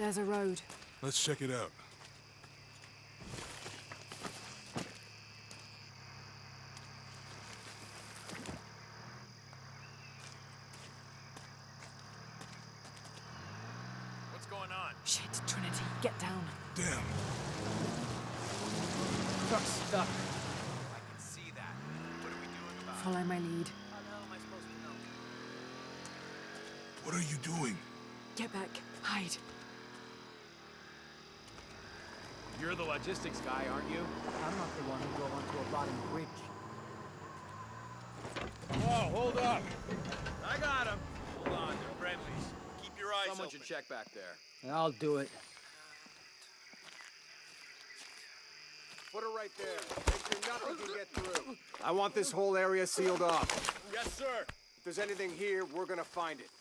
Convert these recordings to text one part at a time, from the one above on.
There's a road. Let's check it out. What's going on? Shit, Trinity, get down. Damn. Truck's stuck. I can see that. What are we doing about it? Follow my lead. How the hell am I supposed to know? What are you doing? Get back. Hide. You're the logistics guy, aren't you? I'm not the one who drove onto a rotting bridge. Whoa, hold up! I got him! Hold on, they're friendlies. Keep your eyes Someone open. should check back there. I'll do it. Put her right there. Make sure nothing can get through. I want this whole area sealed off. Yes, sir! If there's anything here, we're gonna find it.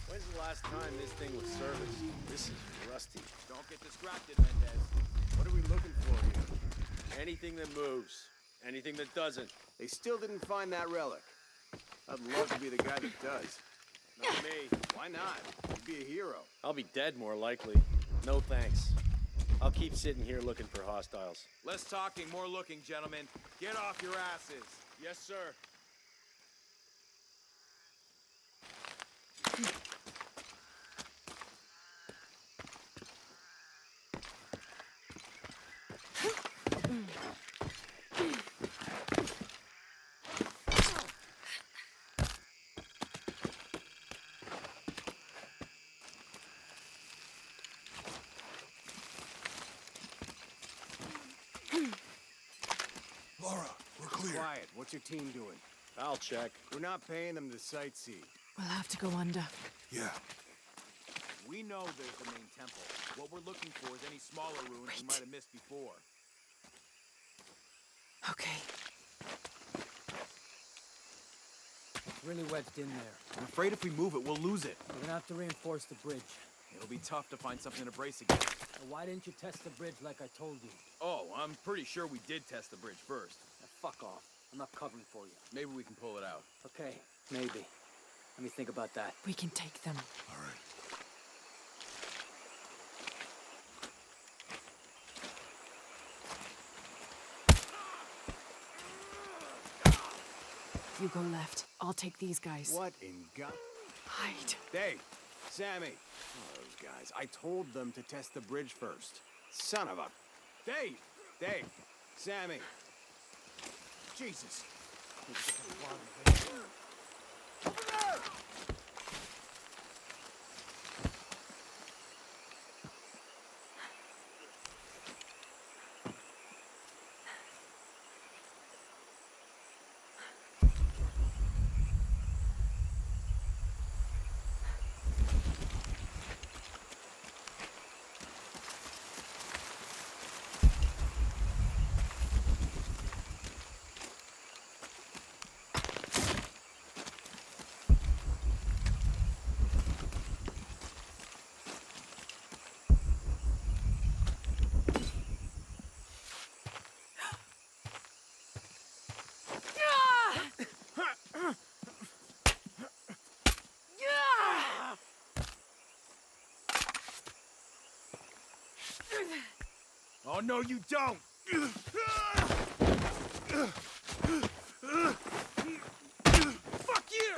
When's the last time this thing was serviced? This is rusty. Don't get distracted, Mendez. What are we looking for here? Anything that moves. Anything that doesn't. They still didn't find that relic. I'd love to be the guy that does. Not me. Why not? You'd be a hero. I'll be dead more likely. No thanks. I'll keep sitting here looking for hostiles. Less talking, more looking, gentlemen. Get off your asses. Yes, sir. Laura, we're clear. Quiet. What's your team doing? I'll check. We're not paying them to sightsee. We'll have to go under. Yeah. We know there's the main temple. What we're looking for is any smaller ruins we might have missed before. Okay. It's really wedged in there. I'm afraid if we move it, we'll lose it. We're gonna have to reinforce the bridge. It'll be tough to find something to brace against. Now, why didn't you test the bridge like I told you? Oh, I'm pretty sure we did test the bridge first. Now, fuck off. I'm not covering for you. Maybe we can pull it out. Okay, maybe. Let me think about that. We can take them. All right. You go left. I'll take these guys. What in God? Hide. Dave! Sammy! Oh, those guys. I told them to test the bridge first. Son of a... Dave! Dave! Sammy! Jesus! Oh, no, you don't! Fuck you!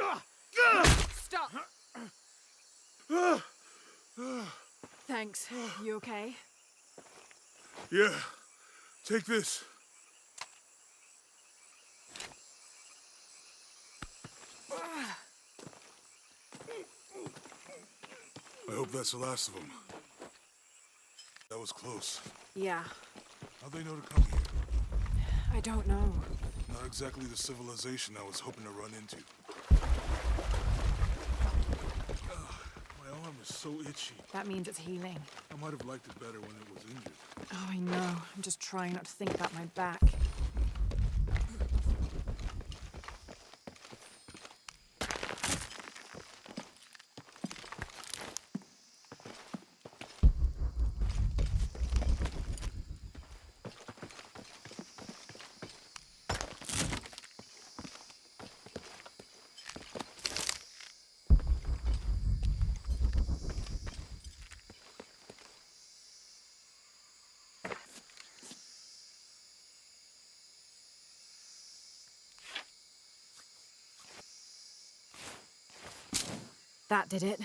Stop! Thanks. You okay? Yeah. Take this. I hope that's the last of them. That was close. Yeah. How'd they know to come here? I don't know. Not exactly the civilization I was hoping to run into. My arm is so itchy. That means it's healing. I might have liked it better when it was injured. Oh, I know. I'm just trying not to think about my back. That did it.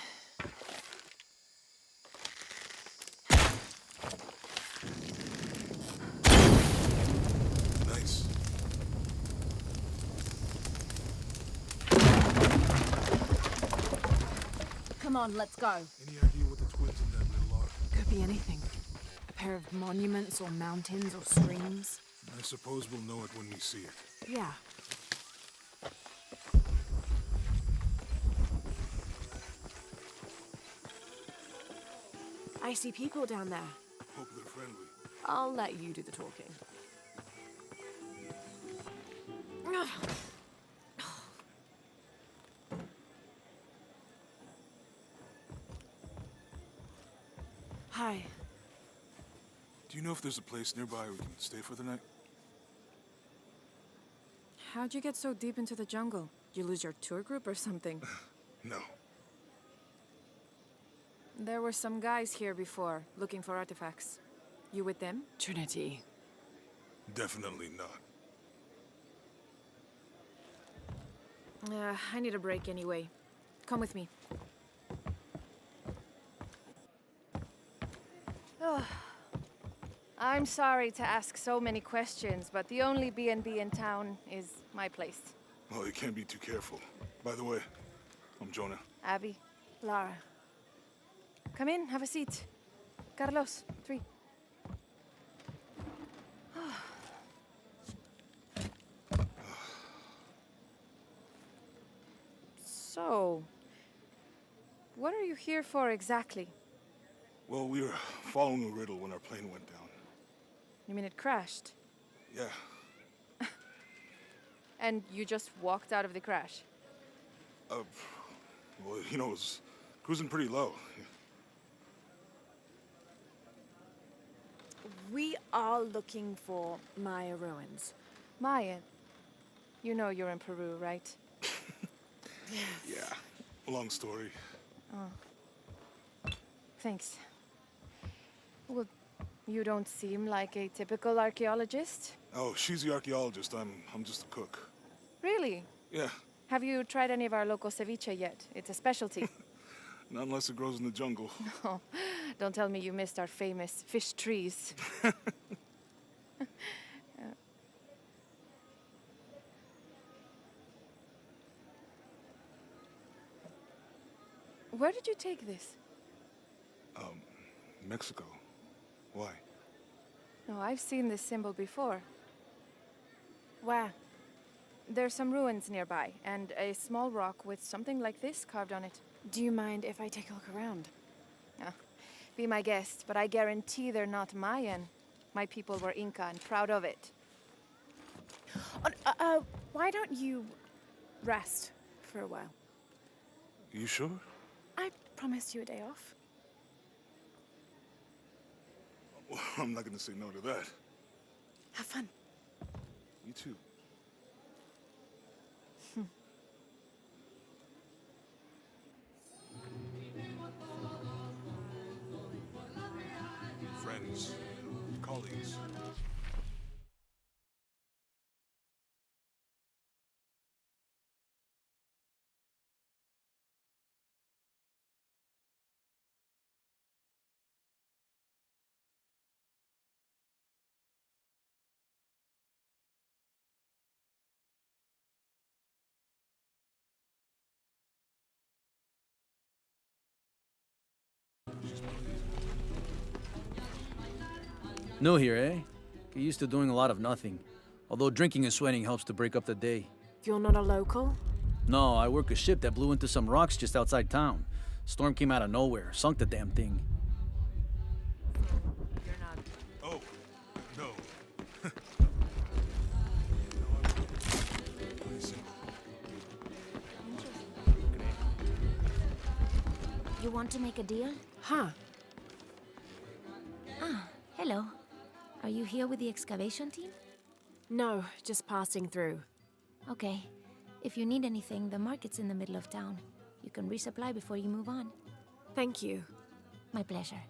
Nice. Come on, let's go. Any idea what the twins in that riddle are? Could be anything. A pair of monuments or mountains or streams. I suppose we'll know it when we see it. Yeah. I see people down there. Hope they're friendly. I'll let you do the talking. Hi. Do you know if there's a place nearby we can stay for the night? How'd you get so deep into the jungle? You lose your tour group or something? No. There were some guys here before, looking for artifacts. You with them? Trinity. Definitely not. I need a break anyway. Come with me. I'm sorry to ask so many questions, but the only B&B in town is my place. Well, you can't be too careful. By the way, I'm Jonah. Abby, Lara. Come in, have a seat. Carlos, 3. So, what are you here for exactly? Well, we were following a riddle when our plane went down. You mean it crashed? Yeah. And you just walked out of the crash? Well, you know, it was cruising pretty low. We are looking for Maya ruins. Maya, you know you're in Peru, right? Yeah. Long story. Thanks. Well, you don't seem like a typical archaeologist. Oh, she's the archaeologist. I'm just a cook. Really? Yeah. Have you tried any of our local ceviche yet? It's a specialty. Not unless it grows in the jungle. Oh, don't tell me you missed our famous fish trees. Where did you take this? Mexico. Why? No, I've seen this symbol before. Where? There's some ruins nearby, and a small rock with something like this carved on it. Do you mind if I take a look around? Be my guest, but I guarantee they're not Mayan. My people were Inca and proud of it. Why don't you rest for a while? You sure? I promised you a day off. Well, I'm not gonna say no to that. Have fun. You too. Friends, colleagues. New here, eh? Get used to doing a lot of nothing. Although drinking and sweating helps to break up the day. You're not a local? No, I work a ship that blew into some rocks just outside town. Storm came out of nowhere, sunk the damn thing. You're not. Oh, no. You want to make a deal? Huh. Hello. Are you here with the excavation team? No, just passing through. Okay. If you need anything, the market's in the middle of town. You can resupply before you move on. Thank you. My pleasure.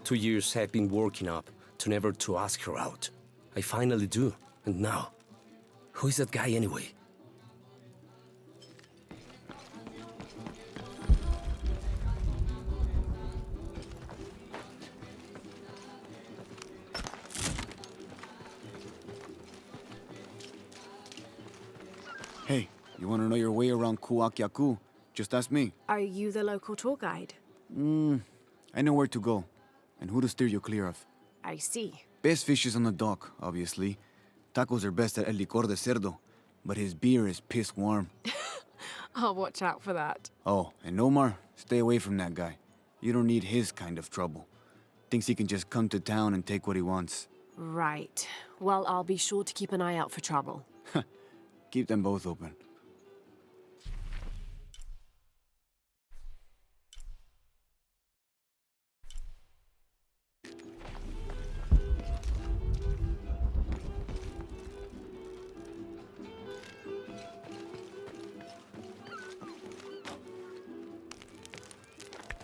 2 years I've been working up to never to ask her out. I finally do, and now, who is that guy anyway? Hey, you want to know your way around Kuwaq Yaku? Just ask me. Are you the local tour guide? I know where to go, and who to steer you clear of. I see. Best fish is on the dock, obviously. Tacos are best at El Licor de Cerdo, but his beer is piss warm. I'll watch out for that. Oh, and Omar, stay away from that guy. You don't need his kind of trouble. Thinks he can just come to town and take what he wants. Right. Well, I'll be sure to keep an eye out for trouble. Keep them both open.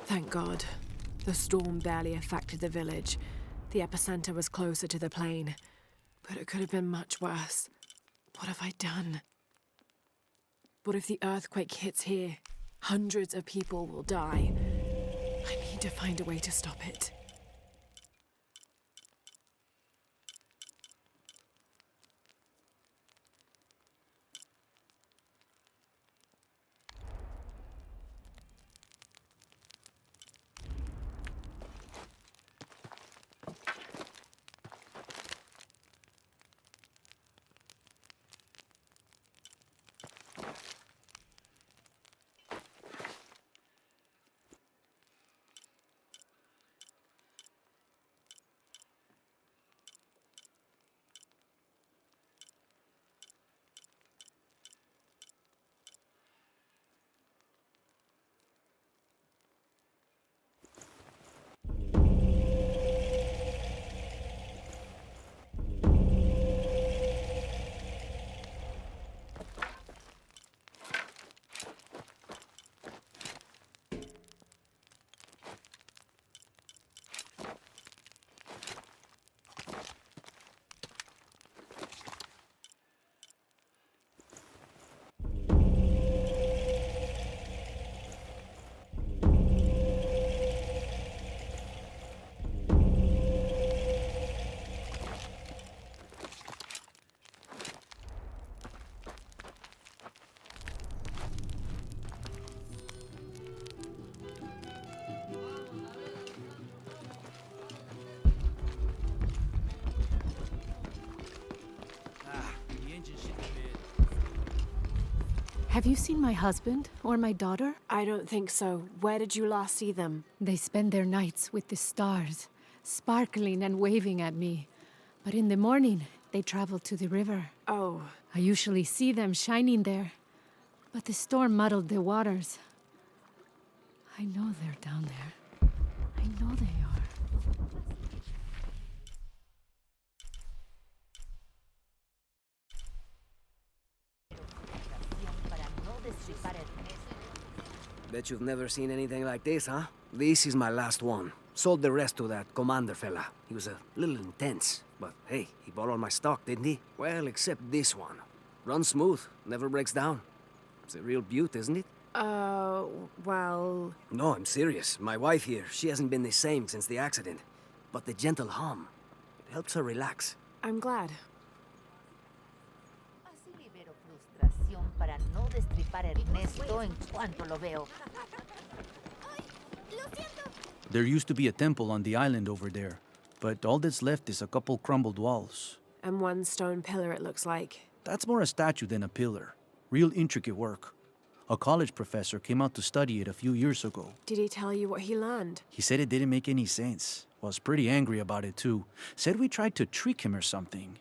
Thank God. The storm barely affected the village. The epicenter was closer to the plain. But it could have been much worse. What have I done? What if the earthquake hits here? Hundreds of people will die. I need to find a way to stop it. Have you seen my husband or my daughter? I don't think so. Where did you last see them? They spend their nights with the stars, sparkling and waving at me. But in the morning, they travel to the river. Oh. I usually see them shining there. But the storm muddled the waters. I know they're down there. I know they are. Bet you've never seen anything like this, huh? This is my last one. Sold the rest to that commander fella. He was a little intense, but hey, he bought all my stock, didn't he? Well, except this one. Runs smooth, never breaks down. It's a real beaut, isn't it? Well... No, I'm serious. My wife here, she hasn't been the same since the accident. But the gentle hum, it helps her relax. I'm glad. Para no destripar Ernesto en cuanto lo veo. There used to be a temple on the island over there, but all that's left is a couple crumbled walls. And one stone pillar, it looks like. That's more a statue than a pillar. Real intricate work. A college professor came out to study it a few years ago. Did he tell you what he learned? He said it didn't make any sense. Was pretty angry about it too. Said we tried to trick him or something.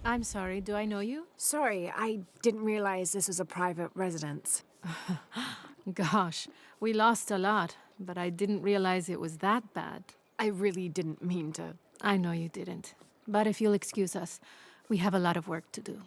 I'm sorry, do I know you? Sorry, I didn't realize this was a private residence. Gosh, we lost a lot, but I didn't realize it was that bad. I really didn't mean to. I know you didn't. But if you'll excuse us, we have a lot of work to do.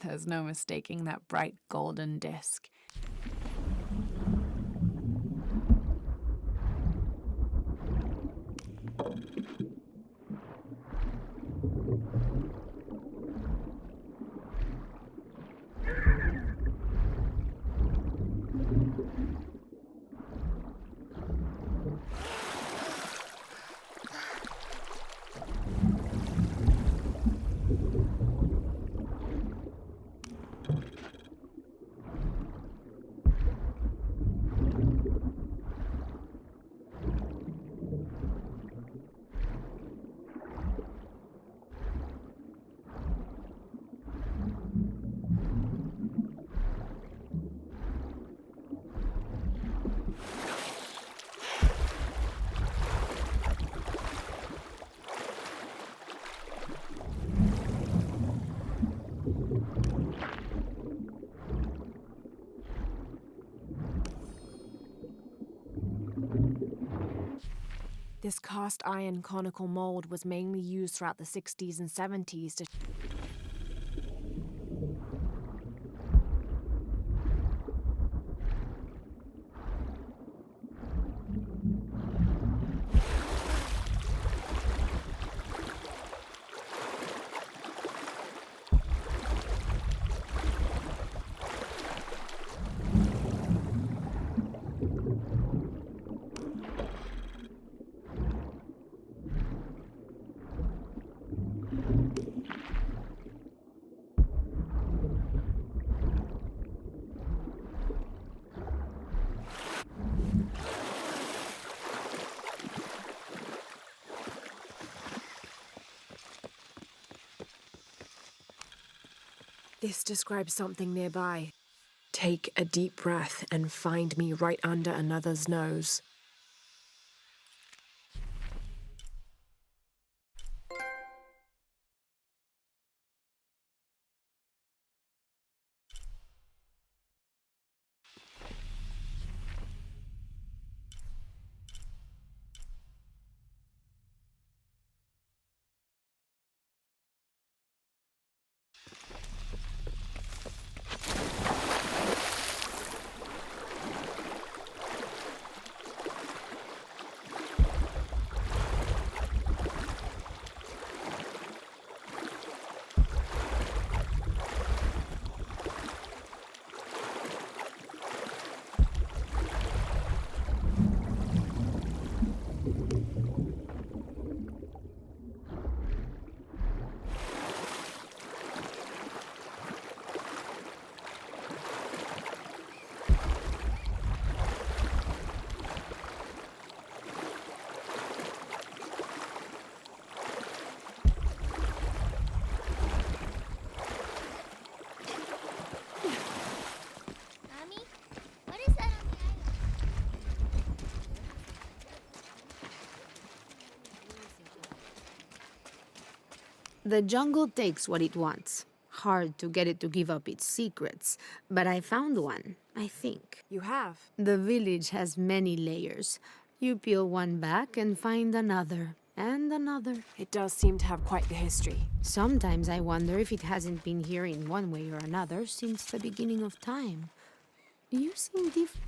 There's no mistaking that bright golden disk. This cast iron conical mold was mainly used throughout the 60s and 70s to... This describes something nearby. Take a deep breath and find me right under another's nose. The jungle takes what it wants. Hard to get it to give up its secrets, but I found one, I think. You have? The village has many layers. You peel one back and find another, and another. It does seem to have quite the history. Sometimes I wonder if it hasn't been here in one way or another since the beginning of time. You seem different.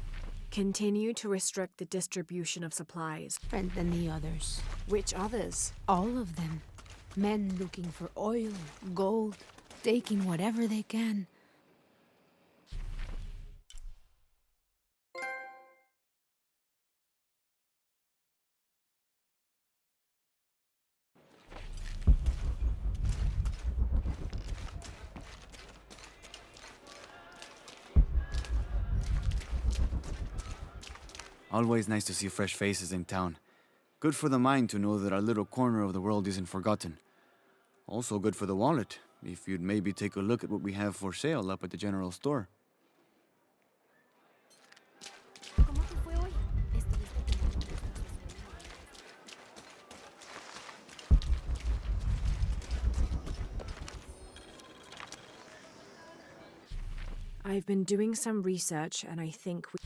Continue to restrict the distribution of supplies. Different than the others. Which others? All of them. Men looking for oil, gold, taking whatever they can. Always nice to see fresh faces in town. Good for the mind to know that our little corner of the world isn't forgotten. Also good for the wallet, if you'd maybe take a look at what we have for sale up at the general store. I've been doing some research and I think we...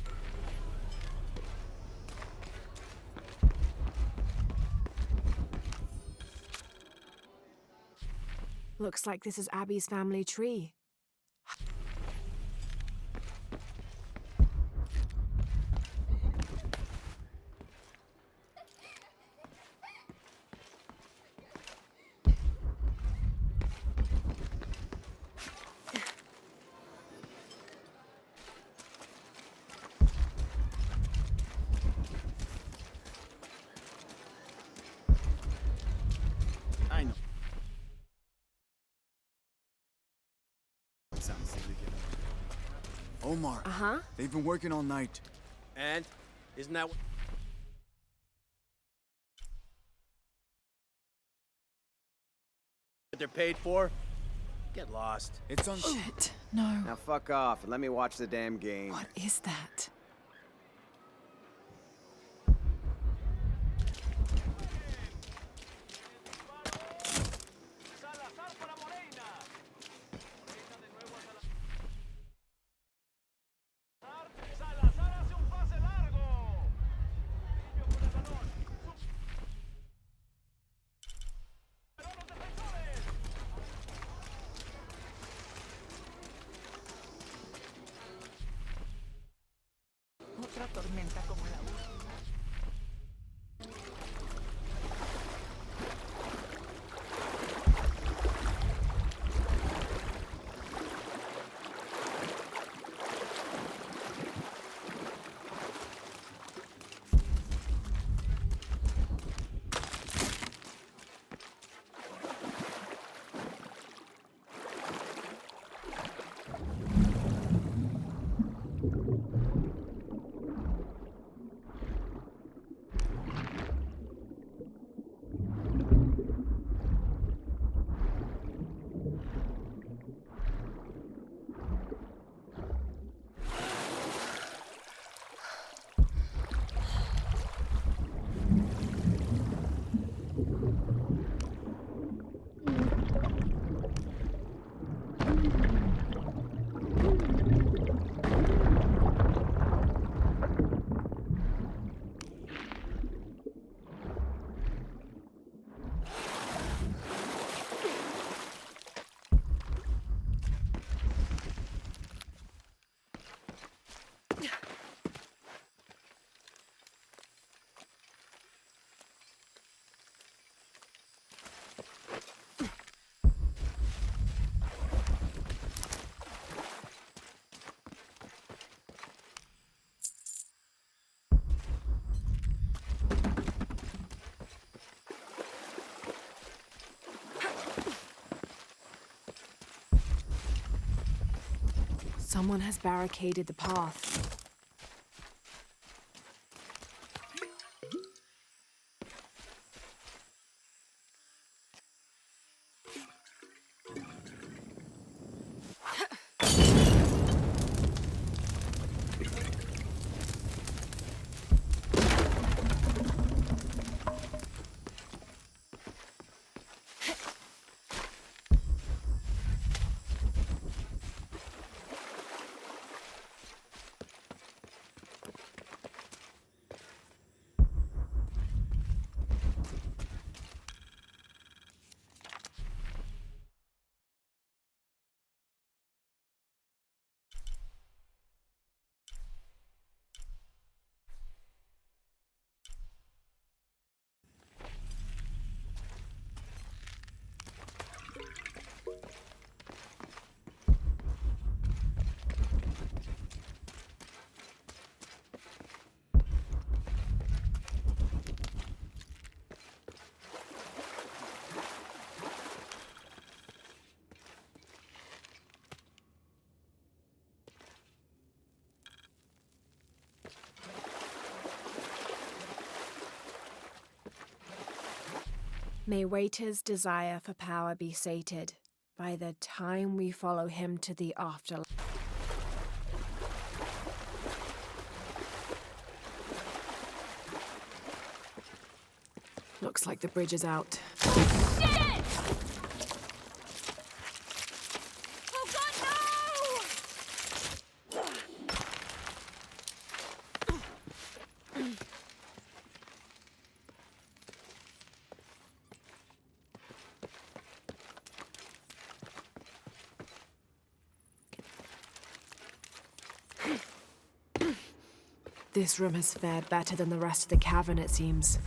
Looks like this is Abby's family tree. I know. Omar. Uh-huh. They've been working all night. And? Isn't that what they're paid for? Get lost. It's on... Shit, no. Now fuck off and let me watch the damn game. What is that? vestimenta como la última. Someone has barricaded the path. May Waiter's desire for power be sated by the time we follow him to the afterlife. Looks like the bridge is out. This room has fared better than the rest of the cavern, it seems.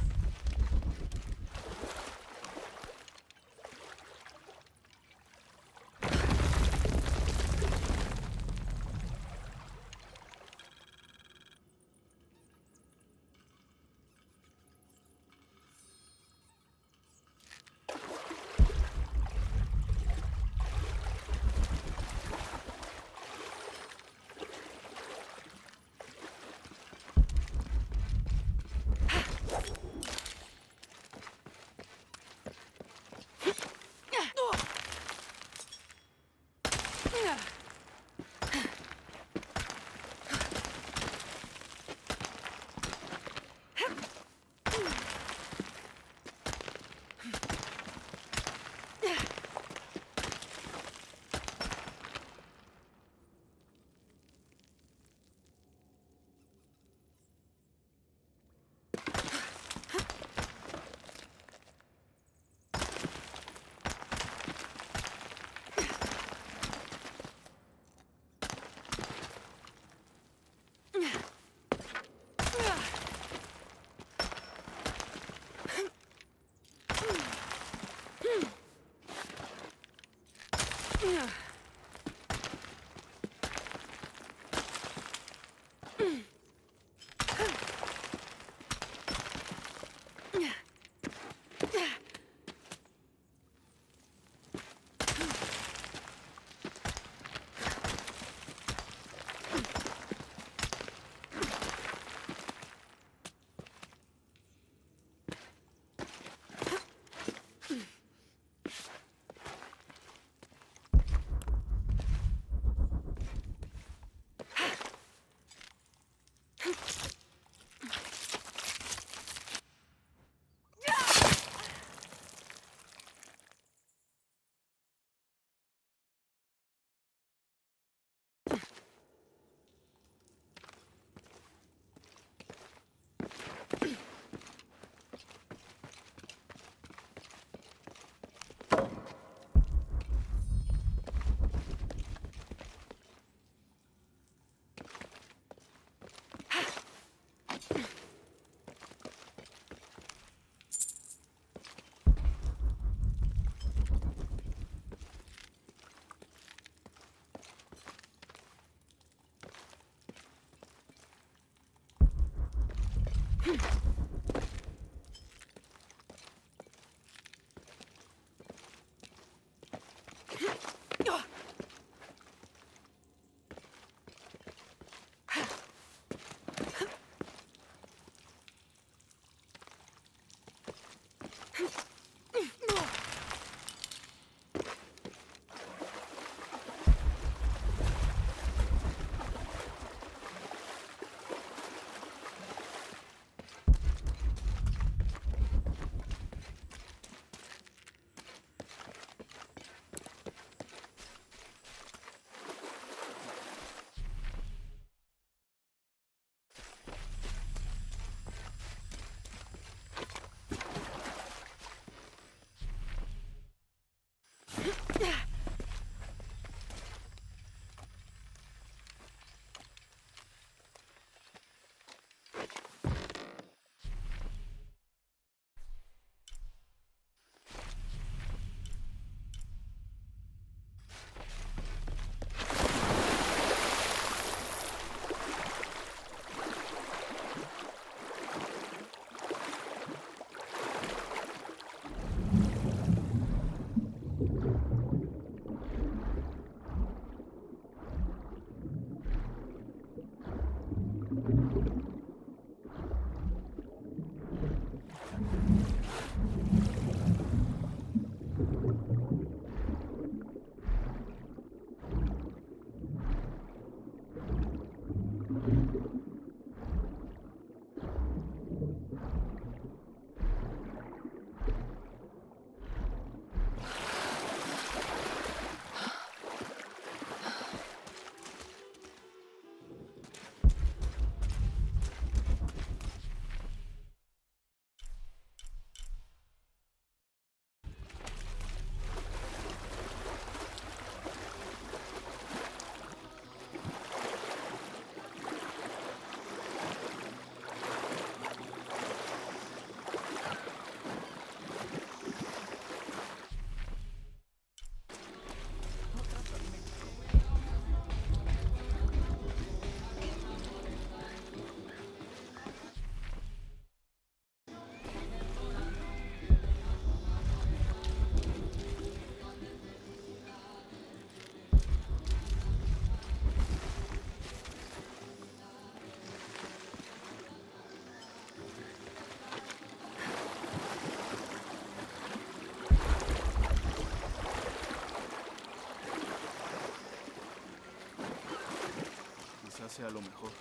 sea lo mejor.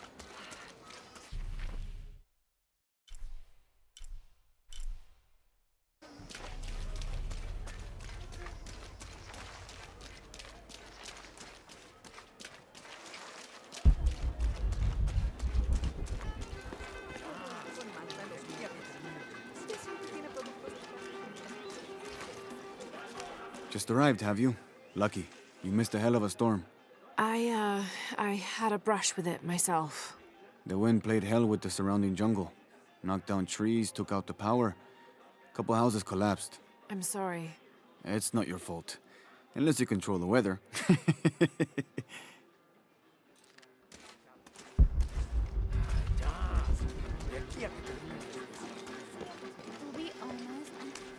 Just arrived, have you? Lucky. You missed a hell of a storm. I had a brush with it myself. The wind played hell with the surrounding jungle. Knocked down trees, took out the power. Couple houses collapsed. I'm sorry. It's not your fault. Unless you control the weather.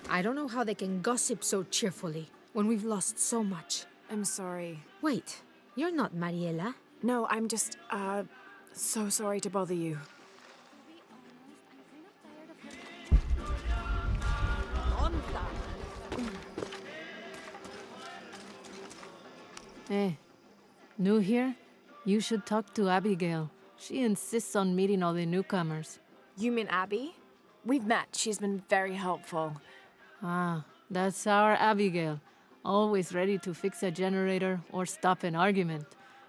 I don't know how they can gossip so cheerfully when we've lost so much. I'm sorry. Wait, you're not Mariela. No, I'm just, so sorry to bother you. Eh, new here? You should talk to Abigail. She insists on meeting all the newcomers. You mean Abby? We've met. She's been very helpful. Ah, that's our Abigail. Always ready to fix a generator or stop an argument.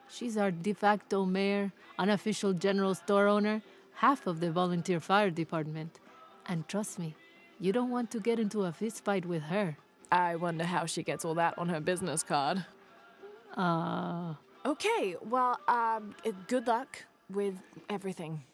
She's our de facto mayor, unofficial general store owner, half of the volunteer fire department. And trust me, you don't want to get into a fist fight with her. I wonder how she gets all that on her business card. Okay, well, good luck with everything.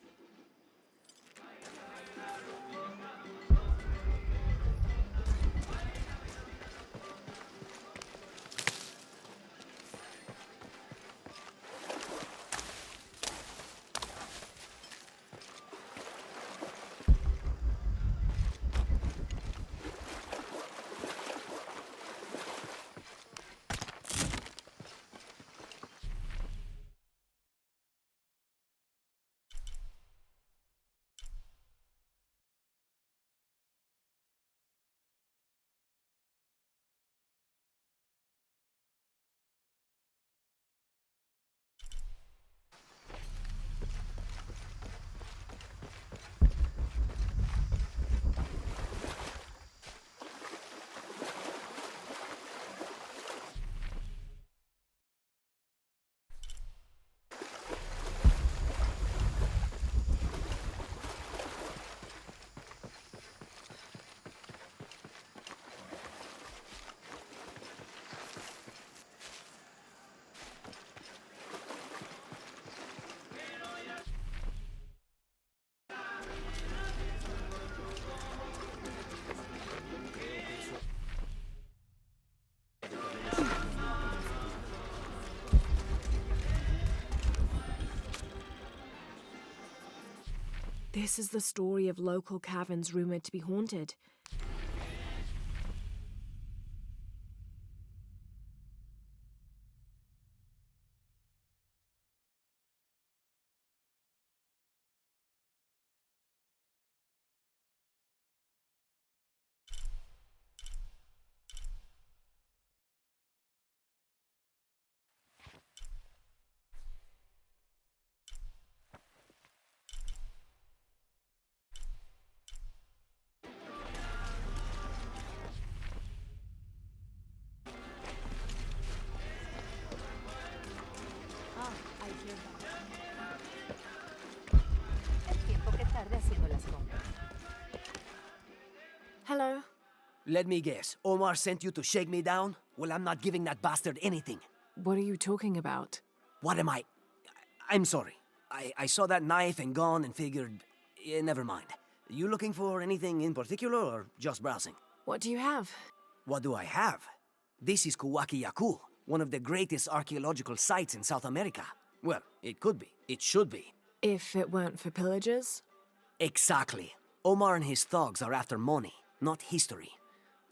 This is the story of local caverns rumored to be haunted. Hello? Let me guess. Omar sent you to shake me down? Well, I'm not giving that bastard anything. What are you talking about? What am I? I'm sorry. I saw that knife and gun and figured... never mind. You looking for anything in particular or just browsing? What do you have? What do I have? This is Kuwaq Yaku, one of the greatest archaeological sites in South America. Well, it could be. It should be. If it weren't for pillagers? Exactly. Omar and his thugs are after money, not history.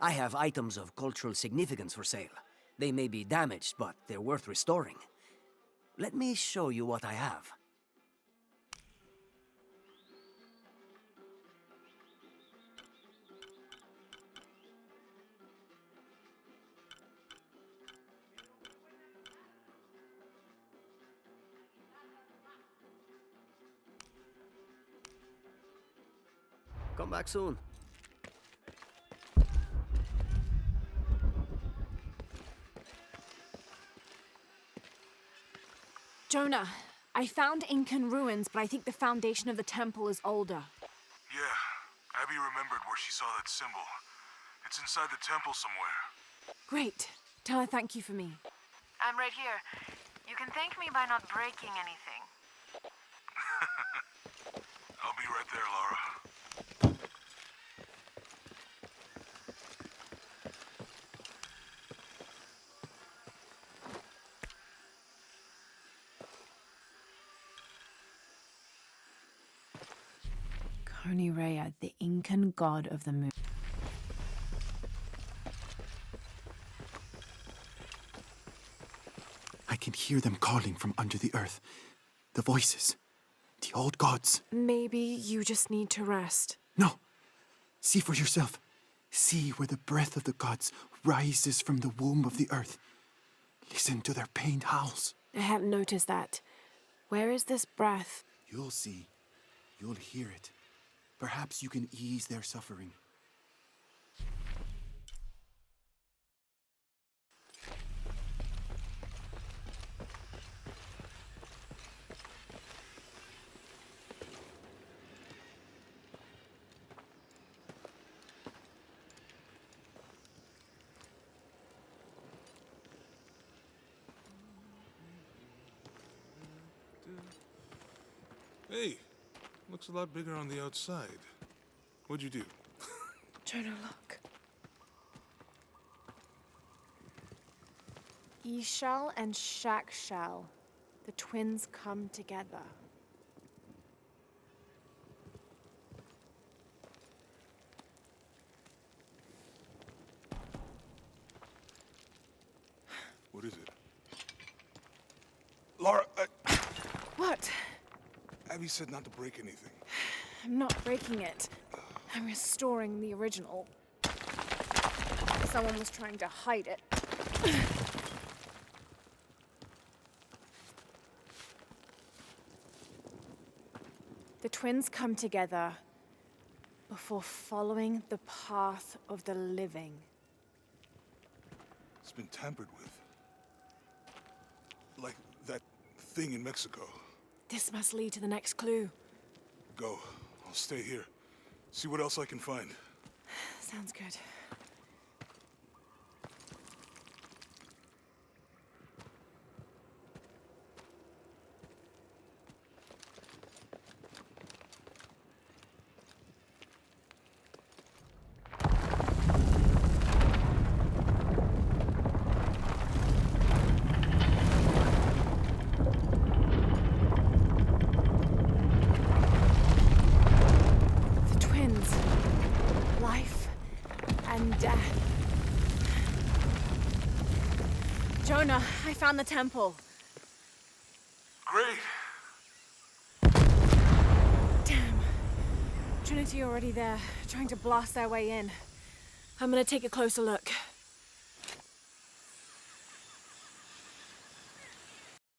I have items of cultural significance for sale. They may be damaged, but they're worth restoring. Let me show you what I have. Come back soon. Jonah, I found Incan ruins, but I think the foundation of the temple is older. Yeah, Abby remembered where she saw that symbol. It's inside the temple somewhere. Great. Tell her thank you for me. I'm right here. You can thank me by not breaking anything. I'll be right there, Laura. Tony Rea, the Incan god of the moon. I can hear them calling from under the earth. The voices. The old gods. Maybe you just need to rest. No. See for yourself. See where the breath of the gods rises from the womb of the earth. Listen to their pained howls. I hadn't noticed that. Where is this breath? You'll see. You'll hear it. Perhaps you can ease their suffering. Hey, looks a lot bigger on the outside. What'd you do? Jonah, look. Ishal and Shakshal, the twins come together. What is it? Laura, What? Abby said not to break anything. I'm not breaking it. I'm restoring the original. Someone was trying to hide it. The twins come together before following the path of the living. It's been tampered with. Like that thing in Mexico. This must lead to the next clue. Go. I'll stay here. See what else I can find. Sounds good. Jonah, I found the temple. Great. Damn. Trinity already there, trying to blast their way in. I'm gonna take a closer look.